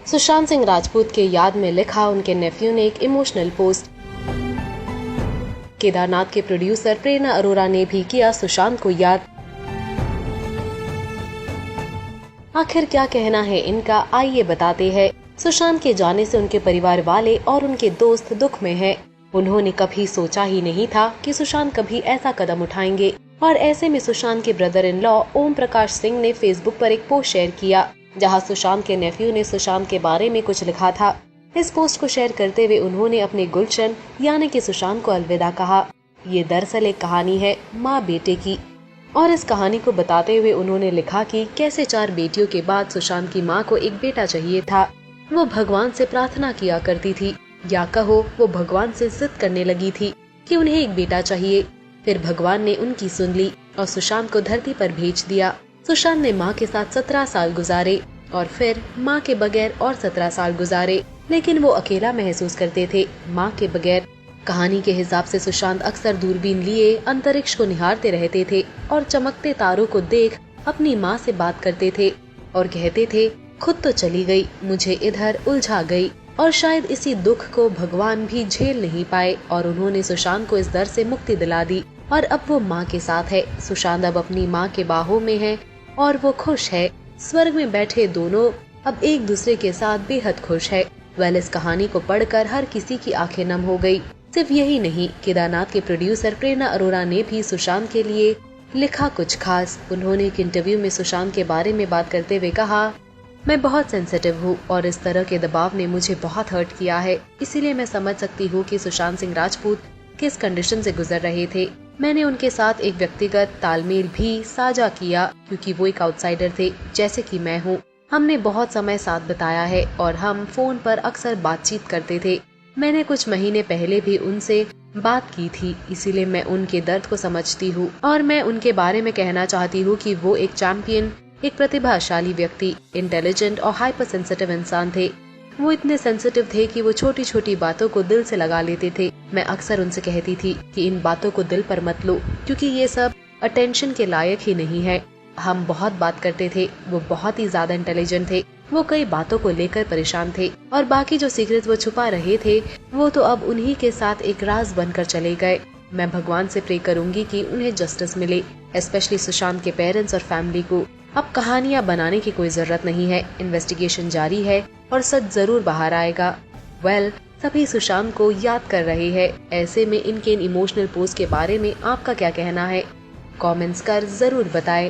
सुशांत सिंह राजपूत के याद में लिखा उनके नेफ्यू ने एक इमोशनल पोस्ट। केदारनाथ के प्रोड्यूसर प्रेरणा अरोरा ने भी किया सुशांत को याद। आखिर क्या कहना है इनका, आइए बताते हैं। सुशांत के जाने से उनके परिवार वाले और उनके दोस्त दुख में हैं। उन्होंने कभी सोचा ही नहीं था कि सुशांत कभी ऐसा कदम उठाएंगे और ऐसे में सुशांत के brother in law Om Prakash Singh ने फेसबुक पर एक पोस्ट शेयर किया जहां सुशांत के नेफ्यू ने सुशांत के बारे में कुछ लिखा था। इस पोस्ट को शेयर करते हुए उन्होंने अपने गुलशन यानी कि सुशांत को अलविदा कहा। ये दरअसल एक कहानी है माँ बेटे की, और इस कहानी को बताते हुए उन्होंने लिखा कि कैसे 4 बेटियों के बाद सुशांत की माँ को एक बेटा चाहिए था। वो भगवान से प्रार्थना किया करती थी, या कहो वो भगवान से जिद करने लगी थी कि उन्हें एक बेटा चाहिए। फिर भगवान ने उनकी सुन ली और सुशांत को धरती पर भेज दिया। सुशांत ने माँ के साथ 17 साल गुजारे और फिर माँ के बगैर और 17 साल गुजारे, लेकिन वो अकेला महसूस करते थे माँ के बगैर। कहानी के हिसाब से सुशांत अक्सर दूरबीन लिए अंतरिक्ष को निहारते रहते थे और चमकते तारों को देख अपनी माँ से बात करते थे और कहते थे खुद तो चली गई, मुझे इधर उलझा गई। और शायद इसी दुख को भगवान भी झेल नहीं पाए और उन्होंने सुशांत को इस दर्द से मुक्ति दिला दी और अब वो माँ के साथ है। सुशांत अब अपनी माँ के बाहों में है और वो खुश है। स्वर्ग में बैठे दोनों अब एक दूसरे के साथ बेहद खुश है। इस कहानी को पढ़कर हर किसी की आंखें नम हो गई। सिर्फ यही नहीं, केदारनाथ के प्रोड्यूसर प्रेरणा अरोरा ने भी सुशांत के लिए लिखा कुछ खास। उन्होंने एक इंटरव्यू में सुशांत के बारे में बात करते हुए कहा, मैं बहुत सेंसिटिव हूँ और इस तरह के दबाव ने मुझे बहुत हर्ट किया है। इसीलिए मैं समझ सकती हूँ कि सुशांत सिंह राजपूत किस कंडीशन से गुजर रहे थे। मैंने उनके साथ एक व्यक्तिगत तालमेल भी साझा किया क्योंकि वो एक आउटसाइडर थे जैसे कि मैं हूँ। हमने बहुत समय साथ बिताया है और हम फोन पर अक्सर बातचीत करते थे। मैंने कुछ महीने पहले भी उनसे बात की थी, इसीलिए मैं उनके दर्द को समझती हूँ और मैं उनके बारे में कहना चाहती हूँ कि वो एक चैंपियन, एक प्रतिभाशाली व्यक्ति, इंटेलिजेंट और हाइपर सेंसिटिव इंसान थे। वो इतने सेंसिटिव थे कि वो छोटी छोटी बातों को दिल से लगा लेते थे। मैं अक्सर उनसे कहती थी कि इन बातों को दिल पर मत लो क्योंकि ये सब अटेंशन के लायक ही नहीं है। हम बहुत बात करते थे, वो बहुत ही ज्यादा इंटेलिजेंट थे। वो कई बातों को लेकर परेशान थे और बाकी जो सीक्रेट वो छुपा रहे थे वो तो अब उन्हीं के साथ एक राज बनकर चले गए। मैं भगवान से प्रे करूंगी कि उन्हें जस्टिस मिले, स्पेशली सुशांत के पेरेंट्स और फैमिली को। अब कहानियां बनाने की कोई जरूरत नहीं है, इन्वेस्टिगेशन जारी है और सच जरूर बाहर आएगा। सभी सुशांत को याद कर रहे हैं। ऐसे में इनके इन इमोशनल पोस्ट के बारे में आपका क्या कहना है? कमेंट्स कर जरूर बताएं।